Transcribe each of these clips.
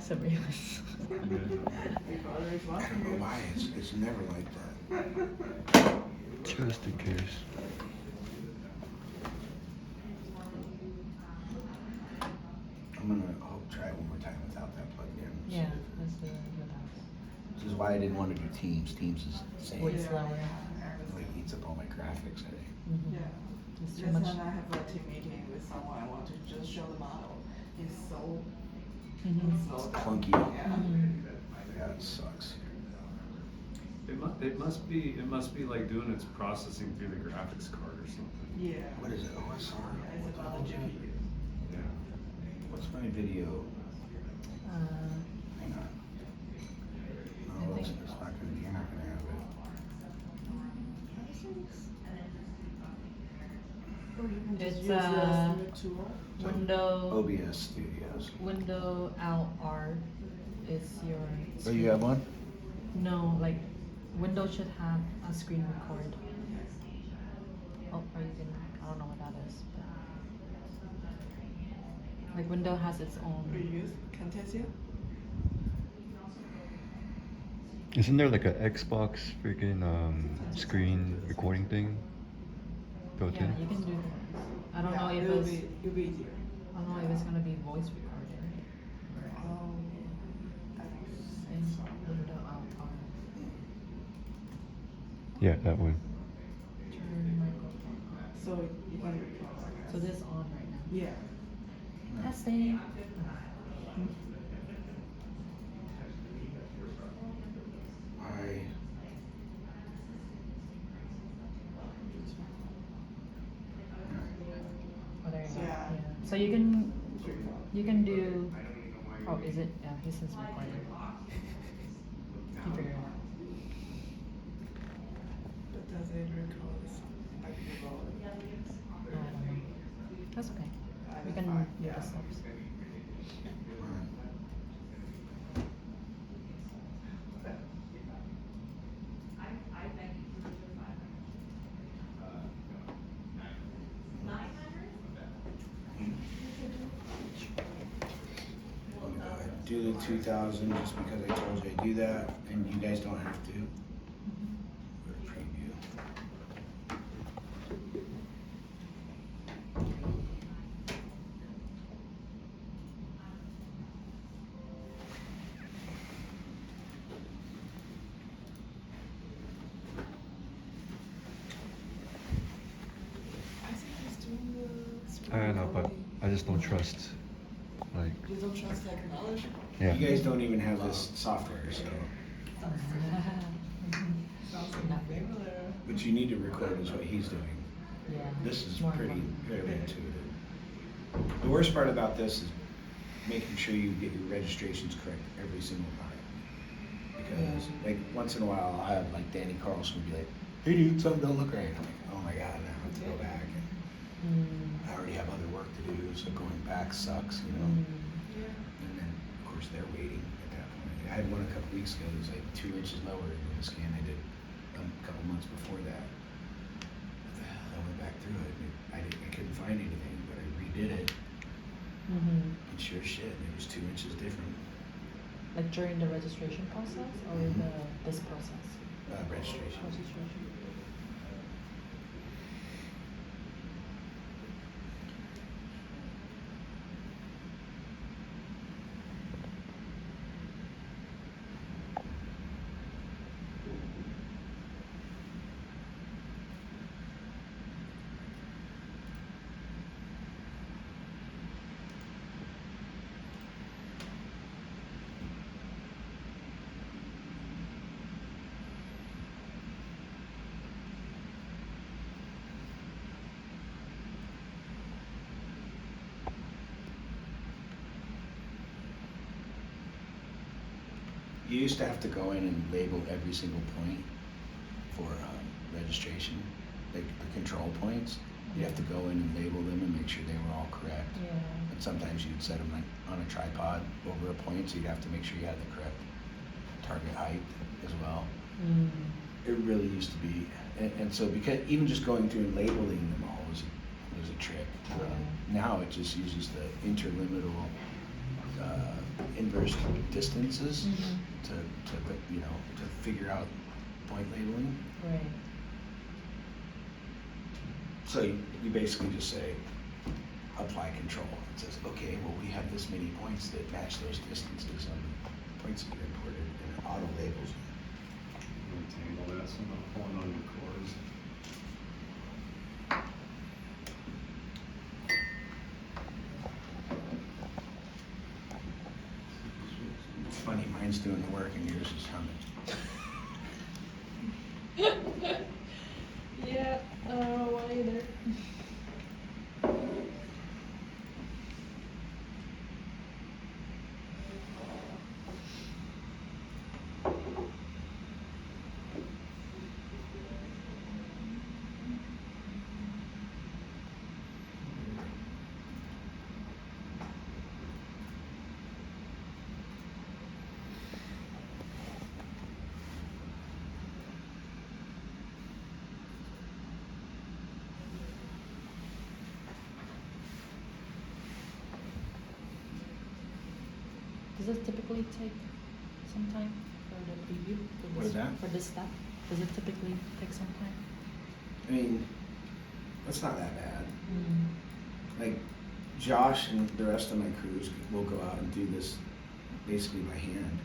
surveillance. Your father is I watching don't know you. why, it's never like that. Just in case. I'm gonna try it one more time without that plugged in. Yeah, let's do it without. This is why I didn't want to do Teams. Teams is insane. Way slower. It like eats up all my graphics, I think. Mhm. Yeah. It's too Just much. when I have a team meeting with someone, I want to just show the model. It's so Mhm. slow. Clunky. Yeah. Mhm. Yeah, it sucks. It must be like doing its processing through the graphics card or something. Yeah. What is it? OSR? Yeah, it's about the GPU. Yeah. What's my video? Uh, Hang on. I No, think- it's not gonna be, you're not gonna have it. Or you can just It's, use the Snip tool. window. OBS Studios. Window Alt R is your. Oh, you have one? No, like Windows should have a screen record. Oh, or you can. I don't know what that is. But like Windows has its Or own. you use Camtasia? Isn't there like a Xbox freaking screen recording thing built Yeah, in? you can do that. I don't know if it'll it's. it'll be easier. I don't know if it's gonna be voice recorded. I don't In think so. Window Alt R. Yeah, that one. Turn microphone on. So you can record. So this is on right now. Yeah. Testing. I. Oh, there you go. Yeah. So you can It's really cool. you can do. Oh, is it? Yeah, he says recording. He figured it out. But does it record like the volume? I don't know. That's okay. We That's can fine, do yeah. the steps. I'm gonna go ahead and do the 2000 just because I told you I do that, and you guys don't have to. Go to preview. I think he's doing the screen I know, but recording. I just don't trust. Like, You don't trust technology? yeah. You guys don't even have this software, so. Sounds like regular. But you need to record is what he's doing. Yeah. This is More pretty, fun. very intuitive. The worst part about this is making sure you get your registrations correct every single time. Because, like, once in a while, I have, like, Danny Carlson be like, hey dude, something don't look right. I'm like, oh my god, now I have to go back. Mm. I already have other work to do, so going back sucks, you know? Mm. And then, of course, they're waiting at that point. I had one a couple weeks ago, it was like 2 inches lower than the scan I did a couple months before that. I went back through it, and I couldn't find anything, but I redid it, Mhm. and sure shit, it was 2 inches different. Like during the registration process or this process? Registration. Registration. You used to have to go in and label every single point for registration, like the control points. You have to go in and label them and make sure they were all correct. Yeah. And sometimes you'd set them like on a tripod over a point, so you'd have to make sure you had the correct target height as well. Mm. It really used to be, and so because even just going through and labeling them all was a trick. Yeah. Now it just uses the interliminal inverse distances Mhm. to figure out point labeling. Right. So you basically just say, apply control. It says, okay, well, we have this many points that match those distances on the points that you imported, and it auto labels them. Untangle that so I'm not pulling on your cords. It's funny, mine's doing the work and yours is humming. Yeah, I don't know why either. Does it typically take some time for the preview? For What this, is that? For this step? Does it typically take some time? I mean, that's not that bad. Mm. Like, Josh and the rest of my crews will go out and do this basically by hand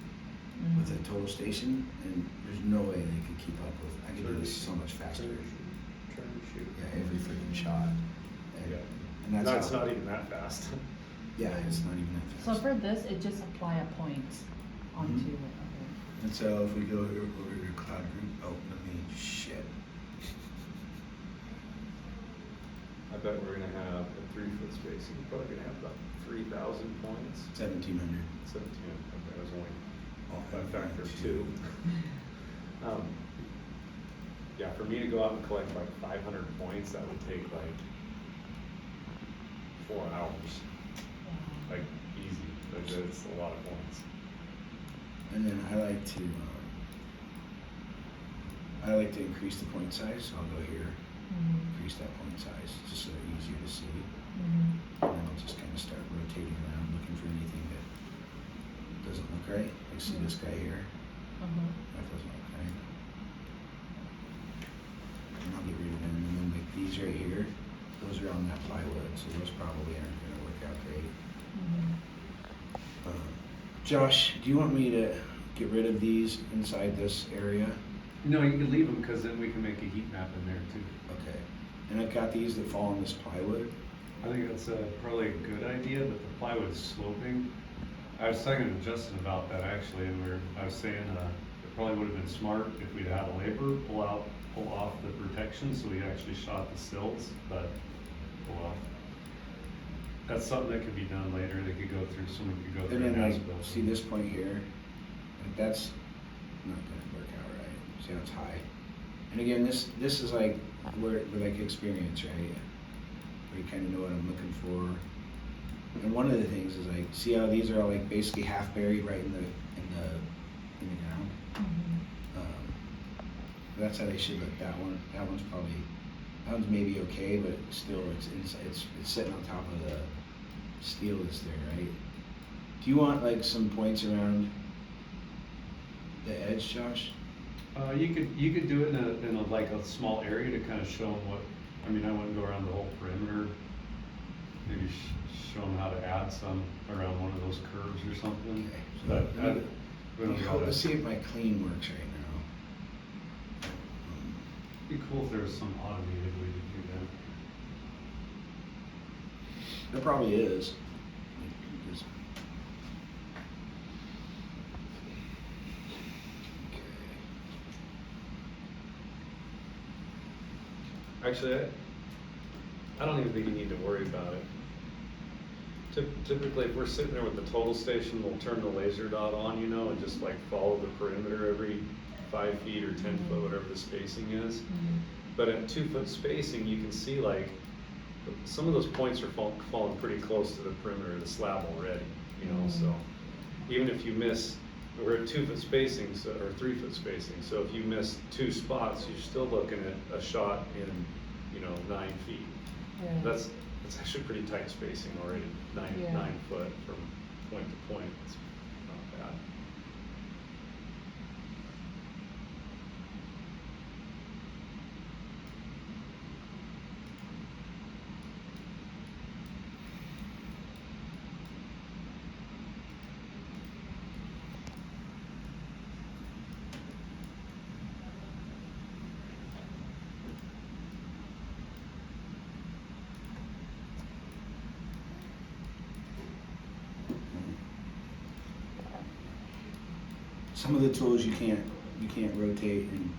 Mm. with a total station, and there's no way they could keep up with. I could do this so much faster. Turn and shoot. Yeah, every freaking shot. And, Yeah. and that's No, it's how- not even that fast. Yeah, it's not even that So fast. for this, it just apply a point onto Mhm. it. Okay. And so if we go over to cloud group, oh, let me, shit. I bet we're gonna have a 3-foot spacing, we're probably gonna have about 3,000 points. 1,700. 17, okay, I was only off by a Okay. factor of 2. Yeah, for me to go out and collect like 500 points, that would take like 4 hours, Yeah. like easy, like that's a lot of points. And then I like to increase the point size, so I'll go here, Mhm. increase that point size, just so they're easier to see. Mhm. And then I'll just kind of start rotating around, looking for anything that doesn't look right. Like see this guy here, Uh-huh. that doesn't look right. And I'll get rid of them, and then like these right here, those are on that plywood, so those probably aren't gonna work out great. Mhm. Josh, do you want me to get rid of these inside this area? No, you can leave them, cause then we can make a heat map in there too. Okay. And I've got these that fall on this plywood. I think that's probably a good idea, but the plywood is sloping. I was talking to Justin about that actually, and I was saying, it probably would have been smart if we'd had a laborer pull off the protection, so we actually shot the sills, but, pull off. That's something that could be done later, someone could go through And and then ask like, see this point here? Like that's not gonna work out right. See how it's high? And again, this is like where like experience, right? Where you kind of know what I'm looking for. And one of the things is like, see how these are all like basically half buried right in the ground? Mhm. That's how they should look. That one's maybe okay, but still it's sitting on top of the steel that's there, right? Do you want like some points around the edge, Josh? You could do it in a like a small area to kind of show them what, I mean, I wouldn't go around the whole perimeter. Maybe show them how to add some around one of those curves or something. Okay, so But we don't gotta- let's see if my clean works right now. It'd be cool if there was some automated way to do that. There probably is. Just- Okay. Actually, I don't even think you need to worry about it. Typically, if we're sitting there with the total station, we'll turn the laser dot on, and just like follow the perimeter every 5 feet or 10 foot, whatever the spacing is. Mhm. But at 2-foot spacing, you can see like, some of those points are falling pretty close to the perimeter of the slab already, so. Even if you miss, we're at 2-foot spacing, or 3-foot spacing, so if you miss 2 spots, you're still looking at a shot in, 9 feet. Right. That's actually pretty tight spacing already, 9 Yeah. 9 foot from point to point, it's not bad. Some of the tools you can't rotate, and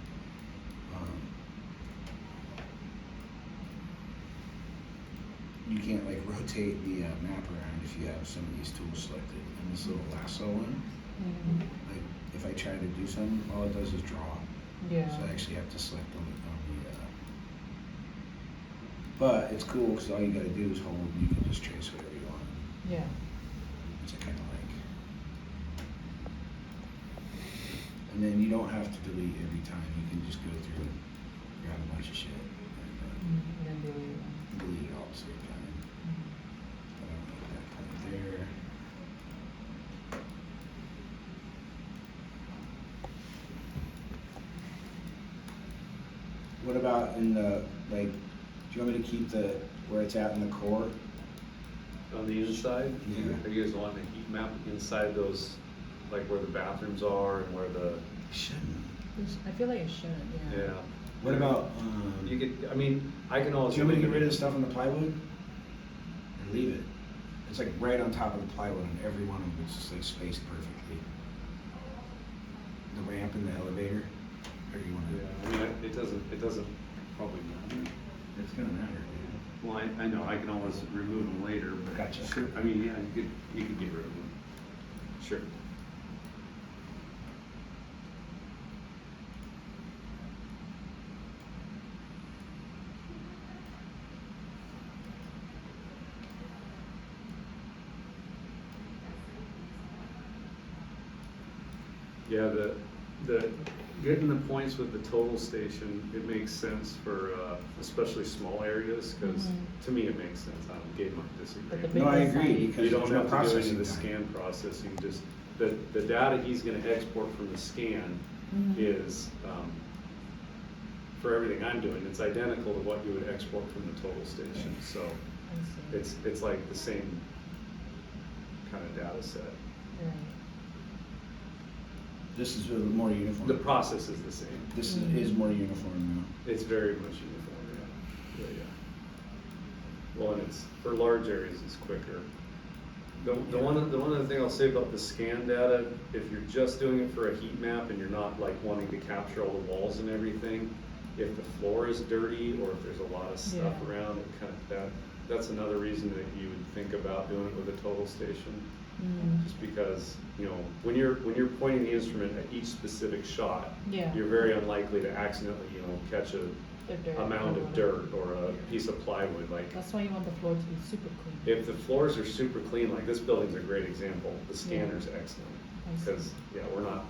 you can't like rotate the map around if you have some of these tools selected. And this little lasso one, like if I try to do something, all it does is draw. Yeah. So I actually have to select on the but it's cool because all you gotta do is hold and you can just trace whatever you want. Yeah. Which I kinda like. And then you don't have to delete every time. You can just go through and grab a bunch of shit and And then delete them. delete it all at the same time. But I'll make that point there. What about in the, like, do you want me to keep the, where it's at in the core? On the inside? Yeah. Are you guys wanting a heat map inside those, like where the bathrooms are and where the, Shouldn't. I feel like it should, yeah. yeah. What about, You could, I mean, I can do always. you want me to get rid of the stuff on the plywood? And leave it? It's like right on top of the plywood and every one of them, it's just like spaced perfectly. The ramp and the elevator, or you wanna? Yeah, I mean, it doesn't probably matter. It's gonna matter, dude. Well, I know, I can always remove them later, but. Gotcha. Sure, I mean, yeah, you could get rid of them. Sure. Yeah, the getting the points with the total station, it makes sense for especially small areas, because to me it makes sense. Gabe might disagree. But the No, I big agree, site- because You don't there's no have to do any processing of the time. scan processing, just the data he's gonna export from the scan is, for everything I'm doing, it's identical to what you would export from the total station, so I see. it's like the same kind of data set. Right. This is a little more uniform. The process is the same. This is more uniform now. It's very much uniform, yeah. Yeah. Well, and it's, for large areas, it's quicker. The one other thing I'll say about the scan data, if you're just doing it for a heat map and you're not like wanting to capture all the walls and everything, if the floor is dirty or if there's a lot of stuff Yeah. around, it kind of, that's another reason that you would think about doing it with a total station. Just because, you know, when you're pointing the instrument at each specific shot, Yeah. you're very unlikely to accidentally, you know, catch The dirt a mound or of whatever. dirt or a piece of plywood. Like, That's why you want the floor to be super clean. if the floors are super clean, like this building's a great example, the scanner's excellent. I see. Because, yeah, we're not,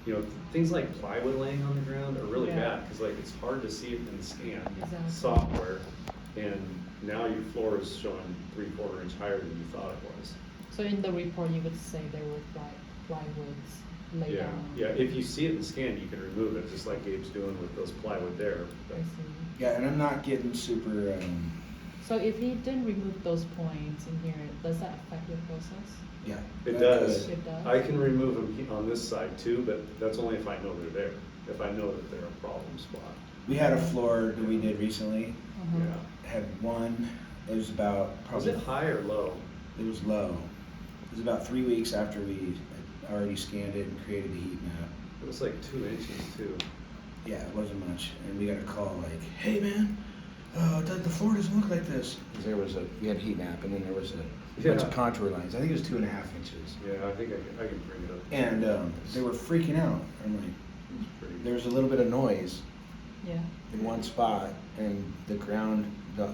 you know, things like plywood laying on the ground are really Yeah. bad, because like it's hard to see it in the scan Exactly. software. And now your floor is showing 3/4 inch higher than you thought it was. So in the report, you would say there were plywoods laid Yeah, down. yeah, if you see it in the scan, you can remove it, just like Gabe's doing with those plywood there. I see. Yeah, and I'm not getting super, So if he didn't remove those points in here, does that affect your process? yeah. It that does. could. It does? I can remove them on this side too, but that's only if I know they're there, if I know that they're a problem spot. We had a floor that we did recently, Uh-huh. Yeah. had one, it was about Was probably. it high or low? It was low. It was about 3 weeks after we had already scanned it and created the heat map. It was like 2 inches too. Yeah, it wasn't much, and we got a call like, "Hey man, the floor doesn't look like this." Because we had a heat map, and then there was a bunch of Yeah. contour lines. I think it was 2.5 inches, Yeah, I think I can bring it up. and they were freaking out. I'm like, It was pretty. there was a little bit of noise Yeah. in one spot, and the ground, the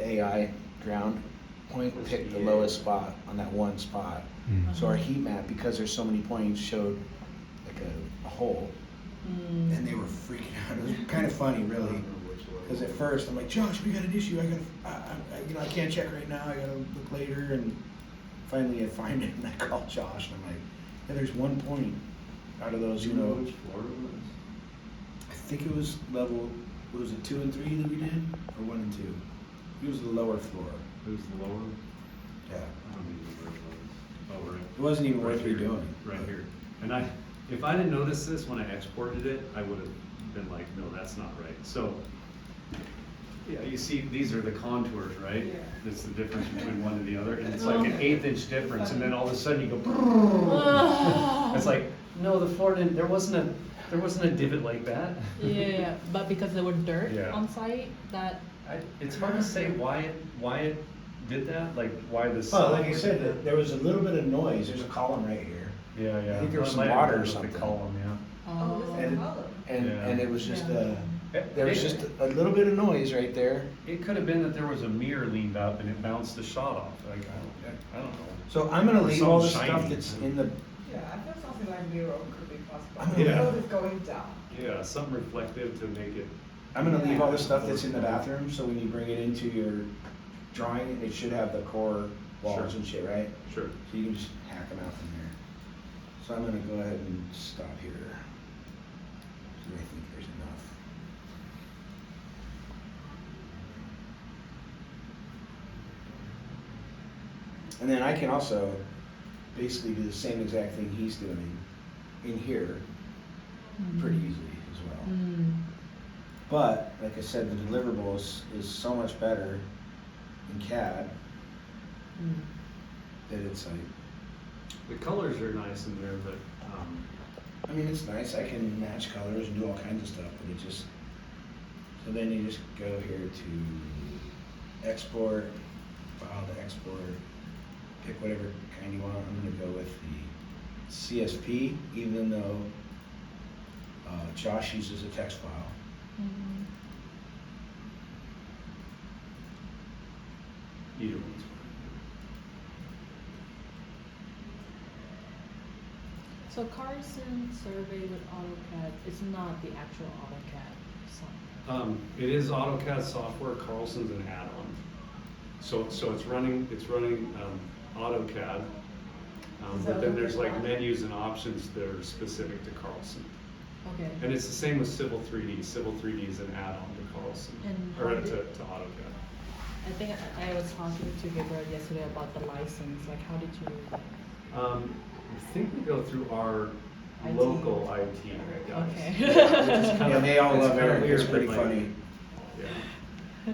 AI ground point picked the lowest spot on that one spot. So our heat map, because there's so many points, showed like a hole, and they were freaking out. It was kind of funny, I don't really, remember which one. because at first I'm like, "Josh, we got an issue. I can't check right now. I gotta look later." And finally I find it and I call Josh and I'm like, yeah, there's 1 point out of those, Do you you know know. which floor it was? I think it was level, what was it 2 and 3 that we did? Or 1 and 2? It was the lower floor. It was the lower? Yeah. I don't even know where it was. Oh, right. It wasn't even worth Right here, redoing. Right here. And if I didn't notice this when I exported it, I would have been like, no, that's not right. So, yeah, you see, these are the contours, right? Yeah. That's the difference between one and the other, and it's like an 1/8 inch difference, and then all of a sudden you go, it's like, no, the floor didn't, there wasn't a divot like that. Yeah, but because there were dirt Yeah. on site, that, It's hard to say why it did that, like why this. Well, like I said, there was a little bit of noise. There's a column right here. Yeah, yeah. I think there was Well, some it might have water been or with something. The column, yeah. Oh, this is And- a column. And it was just Yeah. there was just a little bit of noise right there. It could have been that there was a mirror leaned up and it bounced the shot off, like, I don't know. So I'm gonna Or leave all the something stuff shiny. that's in the, Yeah, I feel something like mirror could be possible. I'm The gonna- road is going down. Yeah, something reflective to make it, I'm gonna leave all the stuff that's in the bathroom, so when you bring it into your drawing, it should have the core walls Sure. and shit, right? sure. So you can just hack them out from there. So I'm gonna go ahead and stop here. So I think there's enough. And then I can also basically do the same exact thing he's doing in here pretty easily as well. mm, But, like I said, the deliverable is so much better in CAD mm. that it's like, The colors are nice in there, but, I mean, it's nice, I can match colors and do all kinds of stuff, but it just, so then you just go here to export, file to export, pick whatever kind you want. I'm gonna go with the CSP, even though Josh uses a text file. Mhm. either one's So Carson survey with AutoCAD, it's not the actual AutoCAD software. fine. It is AutoCAD software, Carlson's an add-on. So it's running, AutoCAD. But then there's like menus and options that are specific to Carlson. Okay. And it's the same with Civil 3D. Civil 3D is an add-on to Carlson, And or how to did- AutoCAD. I think I was talking to Gabriel yesterday about the license, like how did you, I think we go through our IT. local IT guys. Okay. Yeah, which is kinda- Yeah, they all it's love kinda Eric, it's weird, pretty but, like, funny. Yeah.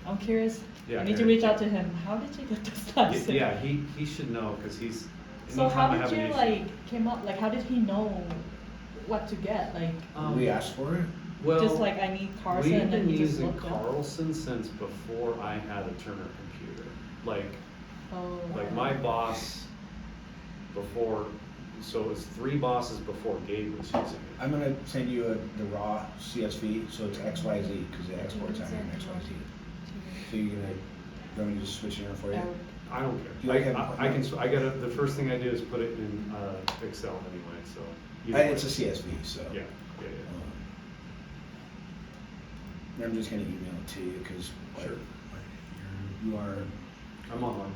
I'm curious, Yeah, I need to Eric. reach out to him, how did you get this license? Yeah, he should know, cause he's. So how anytime I did have an you issue- like, came up, like how did he know what to get, like, We asked for it. Well, just like I need Carson we've and then been he just using looked up? Carlson since before I had a Turner computer. Oh. Like my boss before, so it was 3 bosses before Gabe was using it. I'm gonna send you the raw CSV, so it's XYZ, because it exports out here in XYZ. So you're gonna, you want me to just switch it around for you? I don't You care. like it? I gotta, the first thing I do is put it in, Excel anyway, so. either way. It's a CSV, so. Yeah, yeah. I'm just gonna email it to you, because Sure. you are, I'm on.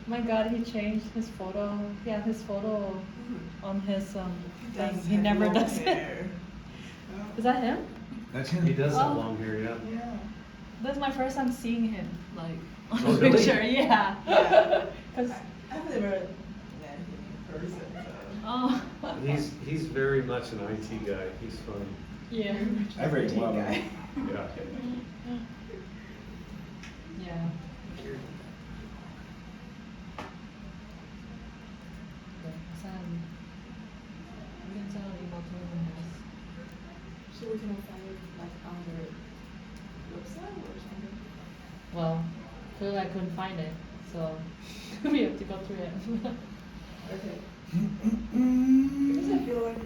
My God, he changed his photo, yeah, his photo on his, thing, Does he have never long does it. hair. Is that him? that's He does have Oh. long hair, yeah. Yeah. That's my first time seeing him, like, on Oh, a really? picture, yeah. Yeah. 'Cause, I've never met him in person, so. oh, He's very much an IT guy. He's fun. yeah, I very IT well. guy. Yeah. yeah. We can send an email to him and ask. So we can find it like on their website or something? Well, clearly I couldn't find it, so we have to go through it. Okay. Because I feel like